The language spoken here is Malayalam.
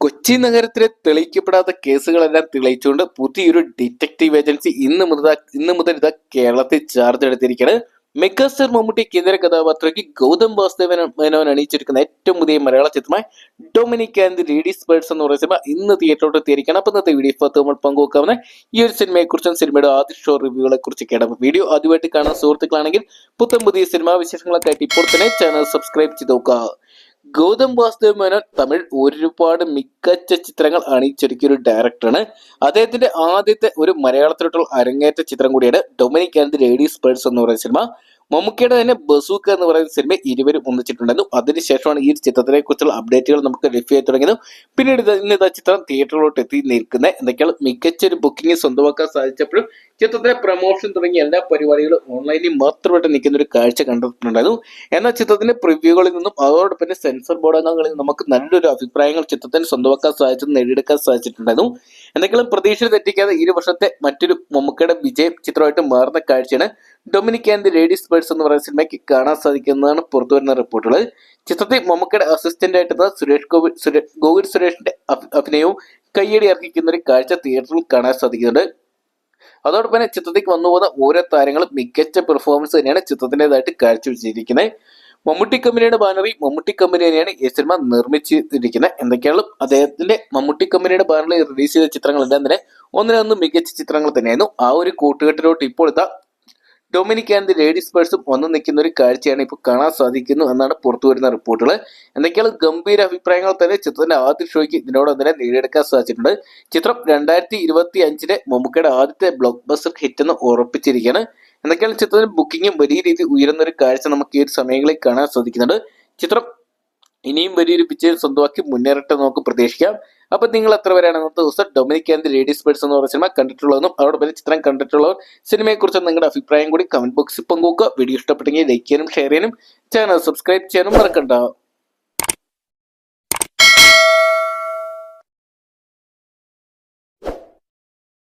കൊച്ചി നഗരത്തിലെ തെളിയിക്കപ്പെടാത്ത കേസുകളെല്ലാം തെളിയിച്ചുകൊണ്ട് പുതിയൊരു ഡിറ്റക്റ്റീവ് ഏജൻസി ഇന്ന് മുതൽ കേരളത്തിൽ ചാർജ് എടുത്തിരിക്കുകയാണ്. മെഗാസ്റ്റാർ മമ്മൂട്ടി കേന്ദ്ര കഥാപാത്രയ്ക്ക് ഗൗതം വാസുദേവൻ മേനോൻ അണിയിച്ചിരിക്കുന്ന ഏറ്റവും പുതിയ മലയാള ചിത്രമായ ഡൊമിനിക് ആൻഡ് ലേഡീസ് ബേർഡ്സ് എന്ന് പറയുന്ന സിനിമ ഇന്ന് തിയേറ്ററിലോട്ട് എത്തിയിരിക്കുകയാണ്. അപ്പോൾ ഇന്നത്തെ വീഡിയോ നമ്മൾ പങ്കുവെക്കാവുന്ന ഈ ഒരു സിനിമയെക്കുറിച്ചും സിനിമയുടെ ആദ്യ ഷോ റിവ്യൂകളെ കുറിച്ചൊക്കെയാണ്. വീഡിയോ ആദ്യമായിട്ട് കാണാൻ സുഹൃത്തുക്കളാണെങ്കിൽ പുതിയ സിനിമാ വിശേഷങ്ങളൊക്കെ ആയിട്ട് ഇപ്പോൾ തന്നെ ചാനൽ സബ്സ്ക്രൈബ് ചെയ്ത് നോക്കുക. ഗൗതം വാസുദേവ് മേനോൻ തമിഴ് ഒരുപാട് മികച്ച ചിത്രങ്ങൾ അണിയിച്ചൊരുക്കിയ ഒരു ഡയറക്ടറാണ്. അദ്ദേഹത്തിന്റെ ആദ്യത്തെ ഒരു മലയാളത്തിലോട്ടുള്ള അരങ്ങേറ്റ ചിത്രം കൂടിയാണ് ഡൊമിനിക് ആൻഡ് ലേഡീസ് ബേർഡ്സ് എന്ന് പറയുന്ന സിനിമ. മമ്മൂക്കയുടെ തന്നെ ബസൂക്ക എന്ന് പറയുന്ന സിനിമ ഇരുവരും ഒന്നിച്ചിട്ടുണ്ടായിരുന്നു. അതിനുശേഷമാണ് ഈ ചിത്രത്തിനെ കുറിച്ചുള്ള അപ്ഡേറ്റുകൾ നമുക്ക് ലഭ്യമായി തുടങ്ങിയത്. പിന്നീട് ഇന്ന് ചിത്രം തിയേറ്ററിലോട്ട് എത്തി നിൽക്കുന്നത് എന്തൊക്കെയാണ് മികച്ച ഒരു ബുക്കിംഗ് സ്വന്തമാക്കാൻ സാധിച്ചപ്പോഴും ചിത്രത്തിലെ പ്രൊമോഷൻ തുടങ്ങിയ എല്ലാ പരിപാടികളും ഓൺലൈനിൽ മാത്രമായിട്ട് നിൽക്കുന്ന ഒരു കാഴ്ച കണ്ടിട്ടുണ്ടായിരുന്നു. എന്നാൽ ചിത്രത്തിന്റെ പ്രിവ്യൂകളിൽ നിന്നും അതോടൊപ്പം തന്നെ സെൻസർ ബോർഡ് അംഗങ്ങളിൽ നമുക്ക് നല്ലൊരു അഭിപ്രായങ്ങൾ ചിത്രത്തിന് സ്വന്തമാക്കാൻ സാധിച്ചത് നേടിയെടുക്കാൻ സാധിച്ചിട്ടുണ്ടായിരുന്നു. എന്തെങ്കിലും പ്രതീക്ഷ തെറ്റിക്കാതെ ഈ വർഷത്തെ മറ്റൊരു മമ്മൂക്കയുടെ വിജയം ചിത്രമായിട്ട് മാറുന്ന കാഴ്ചയാണ് ഡൊമിനിക് ആൻഡ് ലേഡീസ് ബേർഡ്സ് എന്ന് പറയുന്ന സിനിമയ്ക്ക് കാണാൻ സാധിക്കുന്നതാണ് പുറത്തുവരുന്ന റിപ്പോർട്ടുകൾ. ചിത്രത്തിൽ മമ്മൂക്കയുടെ അസിസ്റ്റന്റ് ആയിട്ടുള്ള ഗോകുൽ സുരേഷിന്റെ അഭിനയവും കയ്യടി അർഹിക്കുന്ന ഒരു കാഴ്ച തിയേറ്ററിൽ കാണാൻ സാധിക്കുന്നുണ്ട്. അതോടൊപ്പം തന്നെ ചിത്രത്തിലേക്ക് വന്നുപോകുന്ന ഓരോ താരങ്ങളും മികച്ച പെർഫോമൻസ് തന്നെയാണ് ചിത്രത്തിൻ്റെതായിട്ട് കാഴ്ചവെച്ചിരിക്കുന്നത്. മമ്മൂട്ടി കമ്പനിയുടെ ബാനറിൽ മമ്മൂട്ടി കമ്പനി തന്നെയാണ് ഈ സിനിമ നിർമ്മിച്ചിരിക്കുന്നത്. എന്തൊക്കെയാണ് അദ്ദേഹത്തിന്റെ മമ്മൂട്ടി കമ്പനിയുടെ ബാനറിൽ റിലീസ് ചെയ്ത ചിത്രങ്ങളെല്ലാം തന്നെ ഒന്നിനൊന്ന് മികച്ച ചിത്രങ്ങൾ തന്നെയായിരുന്നു. ആ ഒരു കൂട്ടുകെട്ടിലോട്ട് ഇപ്പോൾ ഡൊമിനിക് ആൻഡ് ലേഡീസ് ബേർഡ്സും വന്നു നിൽക്കുന്ന ഒരു കാഴ്ചയാണ് ഇപ്പോൾ കാണാൻ സാധിക്കുന്നു എന്നാണ് പുറത്തു വരുന്ന റിപ്പോർട്ടുകൾ. എന്തൊക്കെയാണ് ഗംഭീര അഭിപ്രായങ്ങൾ തന്നെ ചിത്രത്തിന്റെ ആദ്യ ഷോയ്ക്ക് ഇതിനോടൊപ്പം തന്നെ നേടിയെടുക്കാൻ സാധിച്ചിട്ടുണ്ട്. ചിത്രം 2025 മമ്മൂക്കയുടെ ആദ്യത്തെ ബ്ലോക്ക് ബസ്റ്റർ ഹിറ്റ് എന്ന് ഉറപ്പിച്ചിരിക്കുകയാണ്. എന്തൊക്കെയാണ് ചിത്രത്തിന്റെ ബുക്കിങ്ങും വലിയ രീതിയിൽ ഉയരുന്ന ഒരു കാഴ്ച നമുക്ക് ഈ ഒരു സമയങ്ങളിൽ കാണാൻ സാധിക്കുന്നുണ്ട്. ചിത്രം ഇനിയും വലിയൊരു വിജയം സ്വന്തമാക്കി മുന്നേറട്ടെ നമുക്ക് പ്രതീക്ഷിക്കാം. അപ്പൊ നിങ്ങൾ എത്ര പേരാണ് അന്നത്തെ ദിവസം ഡൊമിനിക് ആൻഡ് ലേഡീസ് ബേർഡ്സ് എന്ന് പറയുന്ന സിനിമ കണ്ടിട്ടുള്ളതെന്നും അതോടൊപ്പം ചിത്രം കണ്ടിട്ടുള്ളവർ സിനിമയെക്കുറിച്ച് നിങ്ങളുടെ അഭിപ്രായം കൂടി കമന്റ് ബോക്സിൽ പങ്കുവെക്കുക. വീഡിയോ ഇഷ്ടപ്പെട്ടെങ്കിൽ ലൈക്ക് ചെയ്യാനും ഷെയർ ചെയ്യാനും ചാനൽ സബ്സ്ക്രൈബ് ചെയ്യാനും മറക്കണ്ട.